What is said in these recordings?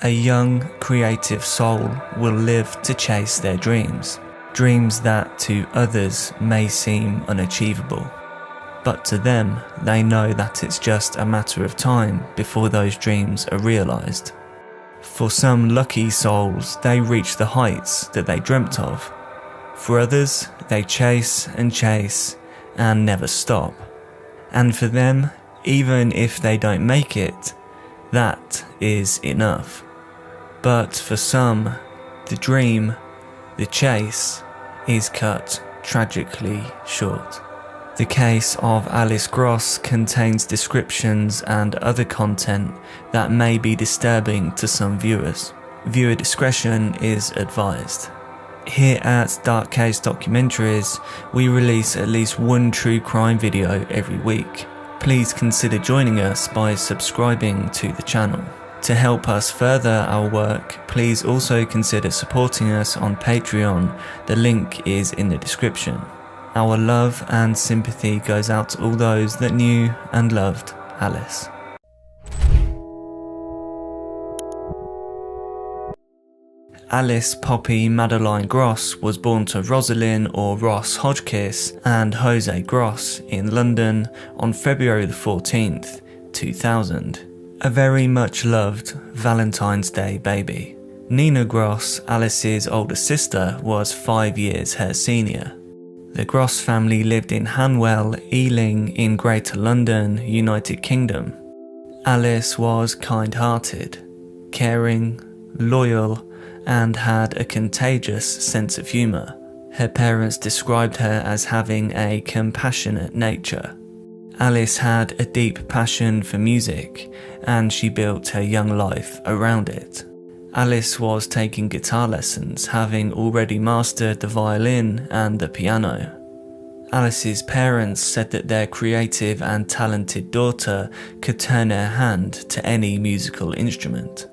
A young, creative soul will live to chase their dreams, dreams that to others may seem unachievable. But to them, they know that it's just a matter of time before those dreams are realised. For some lucky souls, they reach the heights that they dreamt of. For others, they chase and never stop. And for them, even if they don't make it, that is enough. But for some, the dream, the chase, is cut tragically short. The case of Alice Gross contains descriptions and other content that may be disturbing to some viewers. Viewer discretion is advised. Here at Dark Case Documentaries, we release at least one true crime video every week. Please consider joining us by subscribing to the channel. To help us further our work, please also consider supporting us on Patreon. The link is in the description. Our love and sympathy goes out to all those that knew and loved Alice. Alice Poppy Madeline Gross was born to Rosalind or Ross Hodgkiss and Jose Gross in London on February the 14th, 2000. A very much loved Valentine's Day baby. Nina Gross, Alice's older sister, was 5 years her senior. The Gross family lived in Hanwell, Ealing in Greater London, United Kingdom. Alice was kind-hearted, caring, loyal, and had a contagious sense of humour. Her parents described her as having a compassionate nature. Alice had a deep passion for music, and she built her young life around it. Alice was taking guitar lessons, having already mastered the violin and the piano. Alice's parents said that their creative and talented daughter could turn her hand to any musical instrument.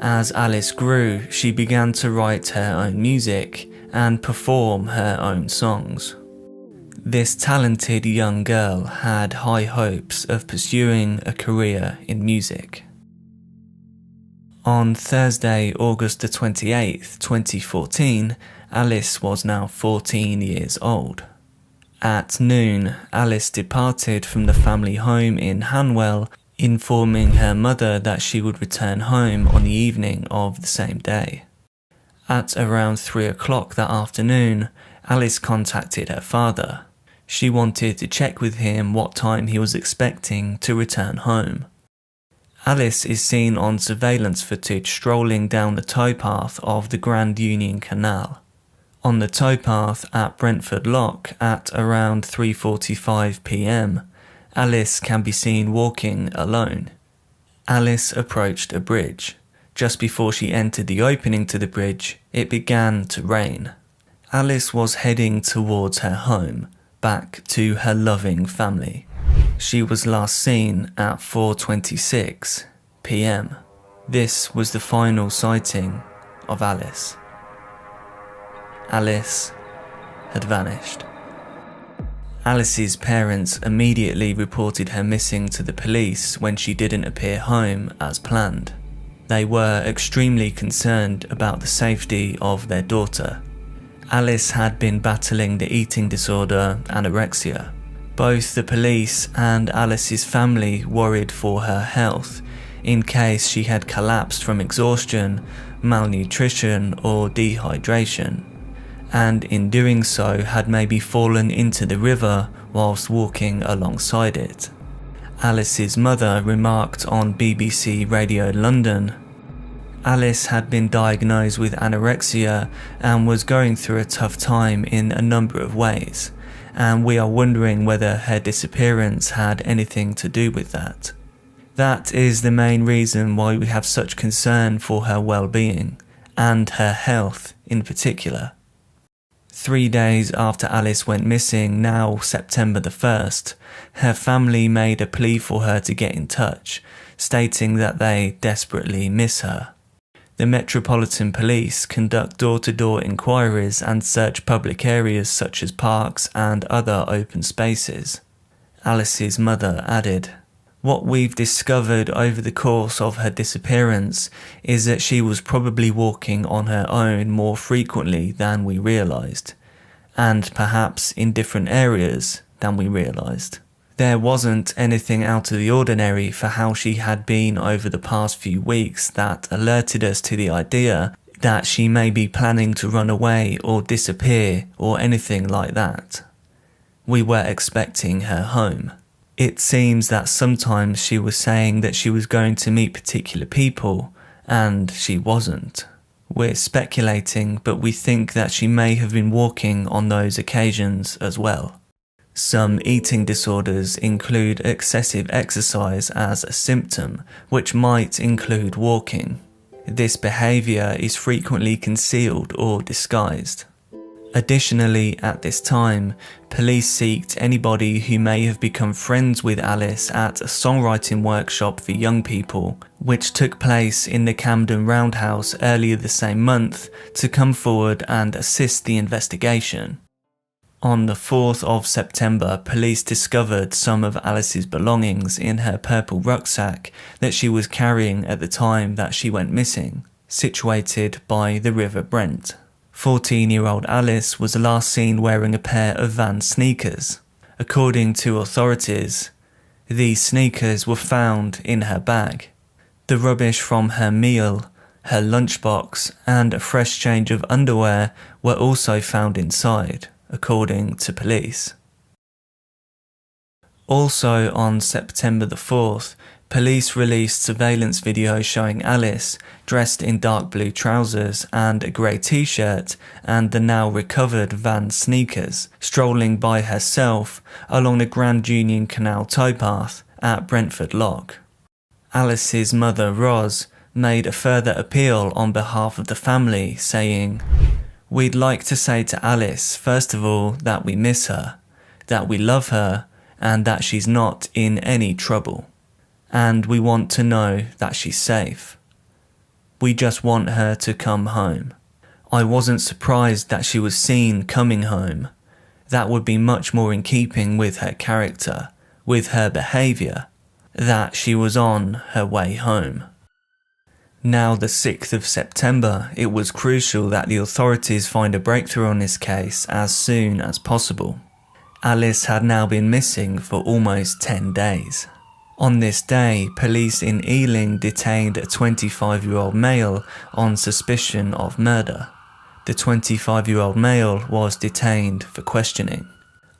As Alice grew, she began to write her own music and perform her own songs. This talented young girl had high hopes of pursuing a career in music. On Thursday, August the 28th, 2014, Alice was now 14 years old. At noon, Alice departed from the family home in Hanwell, informing her mother that she would return home on the evening of the same day. At around 3 o'clock that afternoon, Alice contacted her father. She wanted to check with him what time he was expecting to return home. Alice is seen on surveillance footage strolling down the towpath of the Grand Union Canal. On the towpath at Brentford Lock at around 3:45 p.m, Alice can be seen walking alone. Alice approached a bridge. Just before she entered the opening to the bridge, it began to rain. Alice was heading towards her home, back to her loving family. She was last seen at 4:26 p.m. This was the final sighting of Alice. Alice had vanished. Alice's parents immediately reported her missing to the police when she didn't appear home as planned. They were extremely concerned about the safety of their daughter. Alice had been battling the eating disorder anorexia. Both the police and Alice's family worried for her health in case she had collapsed from exhaustion, malnutrition or dehydration, and in doing so had maybe fallen into the river whilst walking alongside it. Alice's mother remarked on BBC Radio London, Alice had been diagnosed with anorexia and was going through a tough time in a number of ways, and we are wondering whether her disappearance had anything to do with that. That is the main reason why we have such concern for her well-being, and her health in particular. 3 days after Alice went missing, now September the 1st, her family made a plea for her to get in touch, stating that they desperately miss her. The Metropolitan Police conduct door-to-door inquiries and search public areas such as parks and other open spaces. Alice's mother added, What we've discovered over the course of her disappearance is that she was probably walking on her own more frequently than we realised, and perhaps in different areas than we realised. There wasn't anything out of the ordinary for how she had been over the past few weeks that alerted us to the idea that she may be planning to run away or disappear or anything like that. We were expecting her home. It seems that sometimes she was saying that she was going to meet particular people, and she wasn't. We're speculating, but we think that she may have been walking on those occasions as well. Some eating disorders include excessive exercise as a symptom, which might include walking. This behaviour is frequently concealed or disguised. Additionally, at this time, police sought anybody who may have become friends with Alice at a songwriting workshop for young people, which took place in the Camden Roundhouse earlier the same month, to come forward and assist the investigation. On the 4th of September, police discovered some of Alice's belongings in her purple rucksack that she was carrying at the time that she went missing, situated by the River Brent. 14-year-old Alice was last seen wearing a pair of Vans sneakers. According to authorities, these sneakers were found in her bag. The rubbish from her meal, her lunchbox, and a fresh change of underwear were also found inside, according to police. Also on September the 4th, police released surveillance video showing Alice, dressed in dark blue trousers and a grey t-shirt and the now recovered Vans sneakers, strolling by herself along the Grand Union Canal towpath at Brentford Lock. Alice's mother, Roz, made a further appeal on behalf of the family, saying, "We'd like to say to Alice, first of all, that we miss her, that we love her, and that she's not in any trouble. And we want to know that she's safe. We just want her to come home. I wasn't surprised that she was seen coming home. That would be much more in keeping with her character, with her behaviour, that she was on her way home." Now the 6th of September, it was crucial that the authorities find a breakthrough on this case as soon as possible. Alice had now been missing for almost 10 days. On this day, police in Ealing detained a 25-year-old male on suspicion of murder. The 25-year-old male was detained for questioning.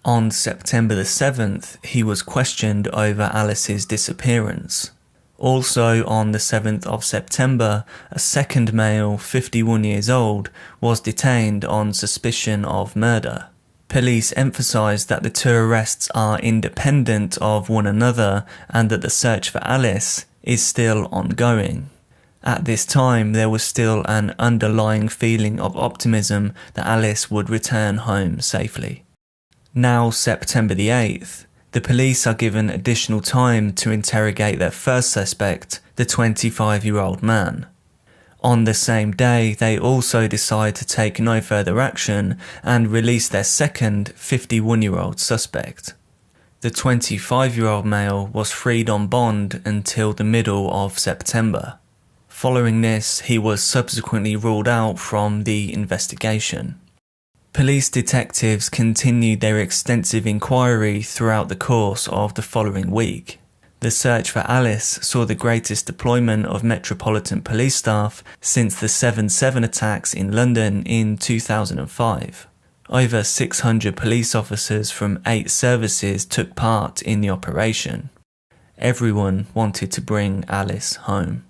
On September the 7th, he was questioned over Alice's disappearance. Also on the 7th of September, a second male, 51 years old, was detained on suspicion of murder. Police emphasised that the two arrests are independent of one another and that the search for Alice is still ongoing. At this time, there was still an underlying feeling of optimism that Alice would return home safely. Now September the 8th, the police are given additional time to interrogate their first suspect, the 25-year-old man. On the same day, they also decide to take no further action and release their second 51-year-old suspect. The 25-year-old male was freed on bond until the middle of September. Following this, he was subsequently ruled out from the investigation. Police detectives continued their extensive inquiry throughout the course of the following week. The search for Alice saw the greatest deployment of Metropolitan Police staff since the 7/7 attacks in London in 2005. Over 600 police officers from 8 services took part in the operation. Everyone wanted to bring Alice home.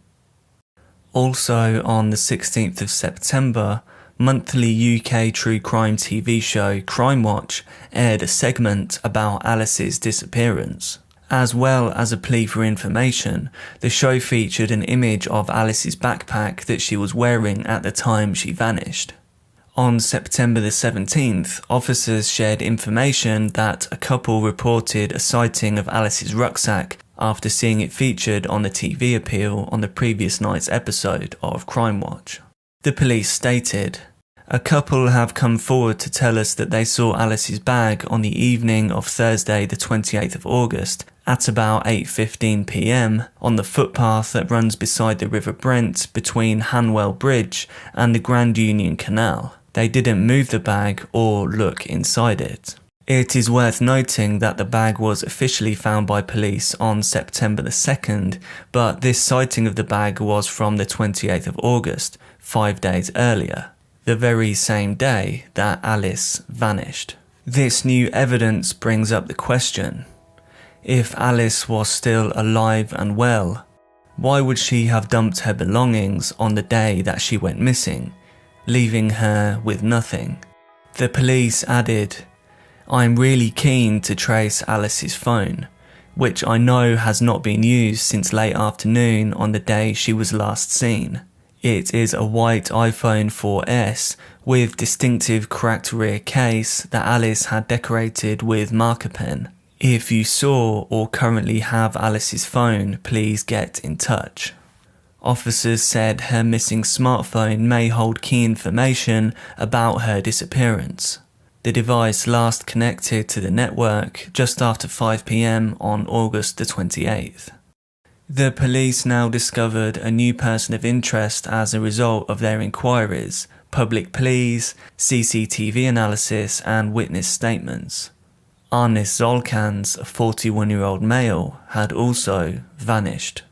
Also on the 16th of September, monthly UK true crime TV show Crime Watch aired a segment about Alice's disappearance. As well as a plea for information, the show featured an image of Alice's backpack that she was wearing at the time she vanished. On September the 17th, officers shared information that a couple reported a sighting of Alice's rucksack after seeing it featured on the TV appeal on the previous night's episode of Crime Watch. The police stated, A couple have come forward to tell us that they saw Alice's bag on the evening of Thursday the 28th of August at about 8:15 p.m. on the footpath that runs beside the River Brent between Hanwell Bridge and the Grand Union Canal. They didn't move the bag or look inside it. It is worth noting that the bag was officially found by police on September the 2nd, but this sighting of the bag was from the 28th of August, 5 days earlier, the very same day that Alice vanished. This new evidence brings up the question: if Alice was still alive and well, why would she have dumped her belongings on the day that she went missing, leaving her with nothing? The police added, "I'm really keen to trace Alice's phone, which I know has not been used since late afternoon on the day she was last seen. It is a white iPhone 4S with distinctive cracked rear case that Alice had decorated with marker pen. If you saw or currently have Alice's phone, please get in touch." Officers said her missing smartphone may hold key information about her disappearance. The device last connected to the network just after 5 p.m. on August the 28th. The police now discovered a new person of interest as a result of their inquiries, public pleas, CCTV analysis and witness statements. Arnis Zolkans, a 41-year-old male, had also vanished.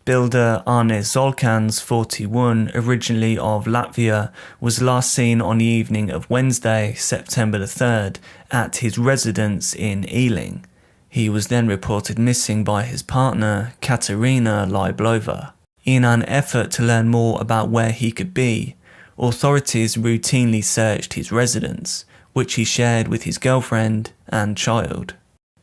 Builder Arnis Zolkans, 41, originally of Latvia, was last seen on the evening of Wednesday, September the 3rd, at his residence in Ealing. He was then reported missing by his partner, Katerina Lyblova. In an effort to learn more about where he could be, authorities routinely searched his residence, which he shared with his girlfriend and child.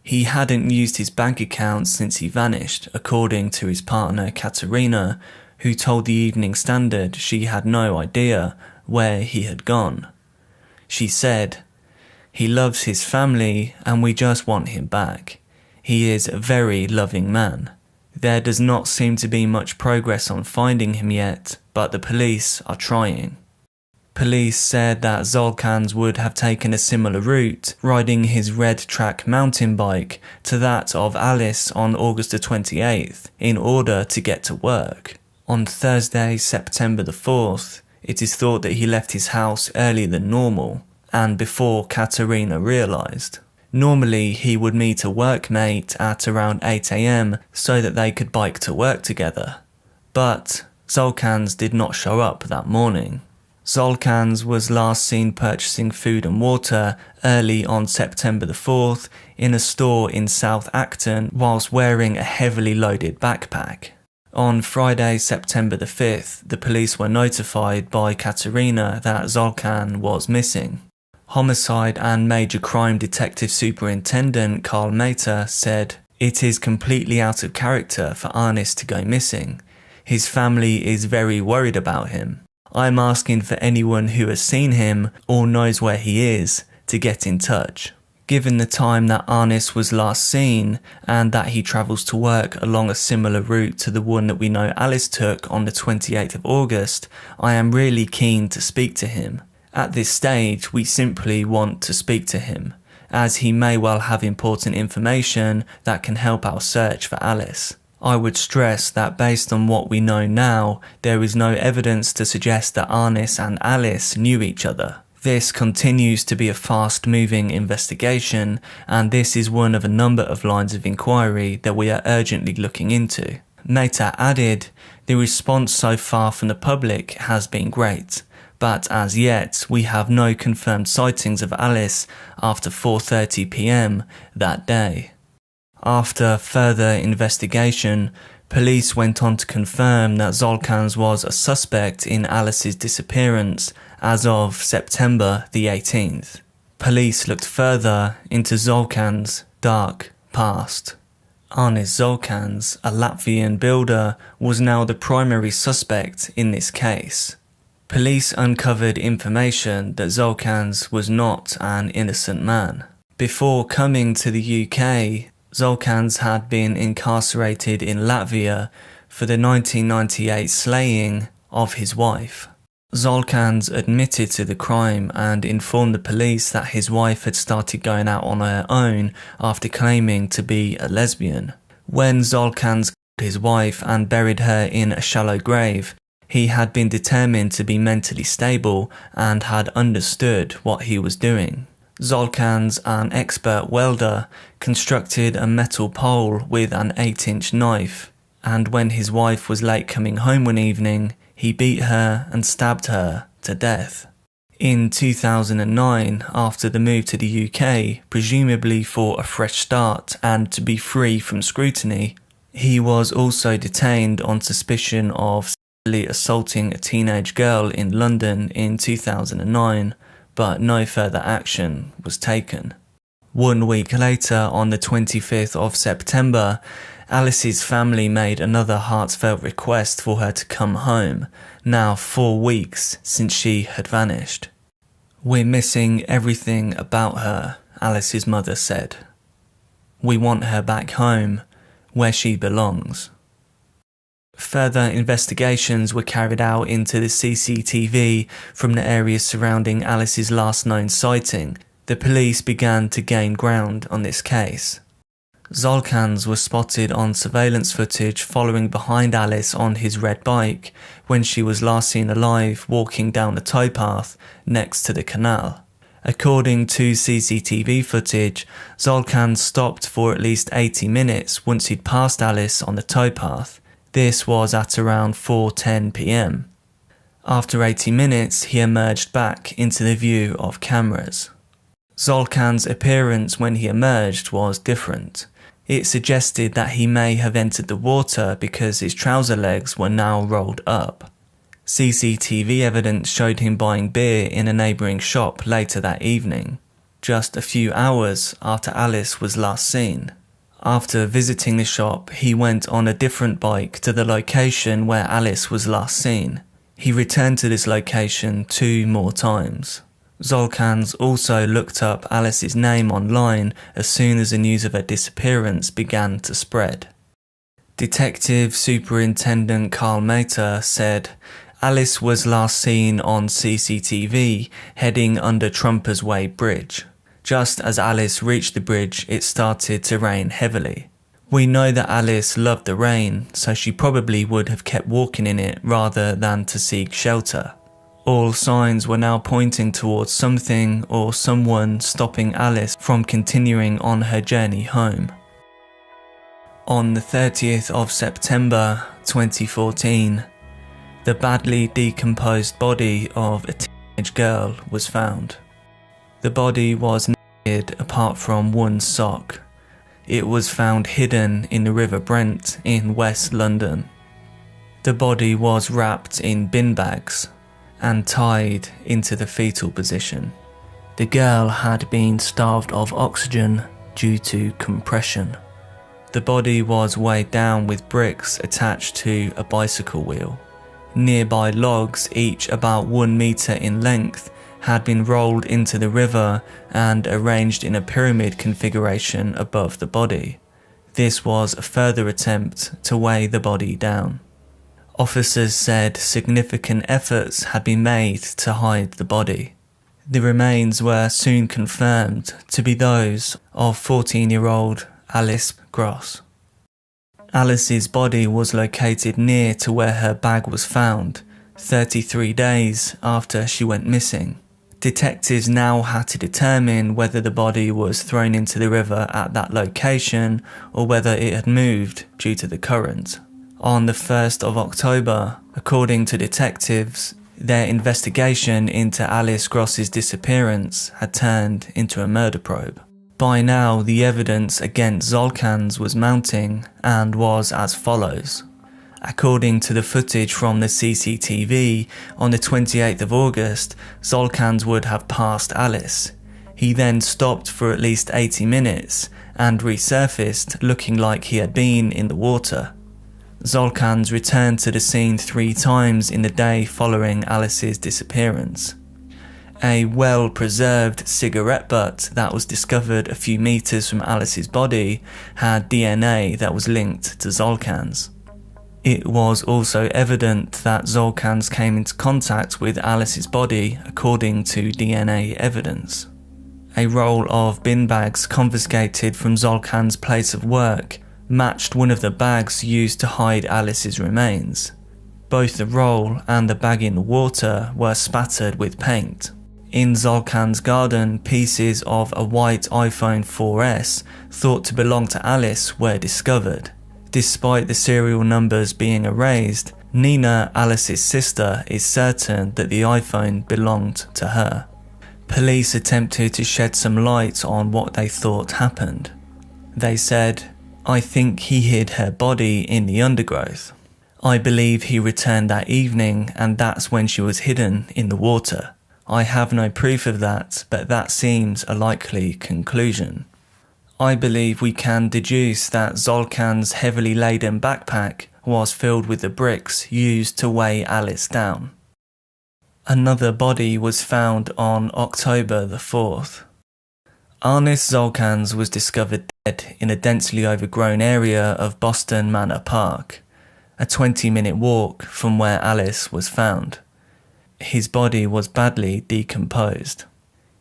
He hadn't used his bank account since he vanished, according to his partner Katerina, who told the Evening Standard she had no idea where he had gone. She said, "He loves his family and we just want him back. He is a very loving man. There does not seem to be much progress on finding him yet, but the police are trying." Police said that Zolkans would have taken a similar route, riding his red track mountain bike to that of Alice on August the 28th in order to get to work. On Thursday, September the 4th, it is thought that he left his house earlier than normal, and before Katerina realised. Normally, he would meet a workmate at around 8 a.m. so that they could bike to work together. But Zolkans did not show up that morning. Zolkans was last seen purchasing food and water early on September the 4th in a store in South Acton whilst wearing a heavily loaded backpack. On Friday, September the 5th, the police were notified by Katerina that Zolkan was missing. Homicide and Major Crime Detective Superintendent Carl Mater said, "It is completely out of character for Arnis to go missing. His family is very worried about him. I'm asking for anyone who has seen him or knows where he is to get in touch." Given the time that Arnis was last seen and that he travels to work along a similar route to the one that we know Alice took on the 28th of August, I am really keen to speak to him. At this stage, we simply want to speak to him, as he may well have important information that can help our search for Alice. I would stress that based on what we know now, there is no evidence to suggest that Arnis and Alice knew each other. This continues to be a fast-moving investigation, and this is one of a number of lines of inquiry that we are urgently looking into. Mater added, "The response so far from the public has been great, but as yet we have no confirmed sightings of Alice after 4:30 p.m. that day." After further investigation, police went on to confirm that Zolkans was a suspect in Alice's disappearance as of September the 18th. Police looked further into Zolkans' dark past. Arnis Zolkans, a Latvian builder, was now the primary suspect in this case. Police uncovered information that Zolkans was not an innocent man. Before coming to the UK, Zolkans had been incarcerated in Latvia for the 1998 slaying of his wife. Zolkans admitted to the crime and informed the police that his wife had started going out on her own after claiming to be a lesbian. When Zolkans killed his wife and buried her in a shallow grave, he had been determined to be mentally stable and had understood what he was doing. Zolkans, an expert welder, constructed a metal pole with an 8-inch knife, and when his wife was late coming home one evening, he beat her and stabbed her to death. In 2009, after the move to the UK, presumably for a fresh start and to be free from scrutiny, he was also detained on suspicion of sexually assaulting a teenage girl in London in 2009, but no further action was taken. 1 week later, on the 25th of September, Alice's family made another heartfelt request for her to come home, now 4 weeks since she had vanished. "We're missing everything about her," Alice's mother said. "We want her back home, where she belongs." Further investigations were carried out into the CCTV from the areas surrounding Alice's last known sighting. The police began to gain ground on this case. Zolkans was spotted on surveillance footage following behind Alice on his red bike when she was last seen alive walking down a towpath next to the canal. According to CCTV footage, Zolkans stopped for at least 80 minutes once he'd passed Alice on the towpath. This was at around 4:10 p.m. After 80 minutes, he emerged back into the view of cameras. Zolkans' appearance when he emerged was different. It suggested that he may have entered the water because his trouser legs were now rolled up. CCTV evidence showed him buying beer in a neighbouring shop later that evening, just a few hours after Alice was last seen. After visiting the shop, he went on a different bike to the location where Alice was last seen. He returned to this location 2 more times. Zolkans also looked up Alice's name online as soon as the news of her disappearance began to spread. Detective Superintendent Carl Mater said, "Alice was last seen on CCTV heading under Trumpers Way Bridge. Just as Alice reached the bridge, it started to rain heavily. We know that Alice loved the rain, so she probably would have kept walking in it rather than to seek shelter. All signs were now pointing towards something or someone stopping Alice from continuing on her journey home." On the 30th of September 2014, the badly decomposed body of a teenage girl was found. The body was naked apart from one sock. It was found hidden in the River Brent in West London. The body was wrapped in bin bags and tied into the fetal position. The girl had been starved of oxygen due to compression. The body was weighed down with bricks attached to a bicycle wheel. Nearby logs, each about 1 metre in length, had been rolled into the river and arranged in a pyramid configuration above the body. This was a further attempt to weigh the body down. Officers said significant efforts had been made to hide the body. The remains were soon confirmed to be those of 14-year-old Alice Gross. Alice's body was located near to where her bag was found, 33 days after she went missing. Detectives now had to determine whether the body was thrown into the river at that location or whether it had moved due to the current. On the 1st of October, according to detectives, their investigation into Alice Gross's disappearance had turned into a murder probe. By now, the evidence against Zolkans was mounting and was as follows. According to the footage from the CCTV, on the 28th of August, Zolkans would have passed Alice. He then stopped for at least 80 minutes and resurfaced looking like he had been in the water. Zolkans returned to the scene 3 times in the day following Alice's disappearance. A well-preserved cigarette butt that was discovered a few metres from Alice's body had DNA that was linked to Zolkans. It was also evident that Zolkans came into contact with Alice's body according to DNA evidence. A roll of bin bags confiscated from Zolkans' place of work matched one of the bags used to hide Alice's remains. Both the roll and the bag in the water were spattered with paint. In Zolkans' garden, pieces of a white iPhone 4S thought to belong to Alice were discovered. Despite the serial numbers being erased, Nina, Alice's sister, is certain that the iPhone belonged to her. Police attempted to shed some light on what they thought happened. They said, "I think he hid her body in the undergrowth. I believe he returned that evening and that's when she was hidden in the water. I have no proof of that, but that seems a likely conclusion. I believe we can deduce that Zolkans' heavily laden backpack was filled with the bricks used to weigh Alice down." Another body was found on October the 4th. Arnis Zolkans was discovered dead in a densely overgrown area of Boston Manor Park, a 20-minute walk from where Alice was found. His body was badly decomposed.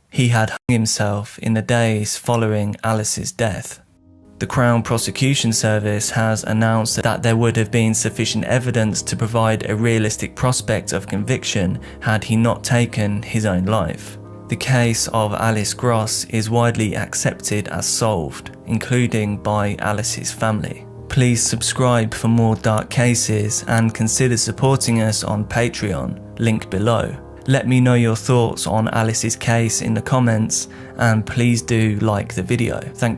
He had hung himself in the days following Alice's death. The Crown Prosecution Service has announced that there would have been sufficient evidence to provide a realistic prospect of conviction had he not taken his own life. The case of Alice Gross is widely accepted as solved, including by Alice's family. Please subscribe for more dark cases and consider supporting us on Patreon, link below. Let me know your thoughts on Alice's case in the comments and please do like the video. Thank you.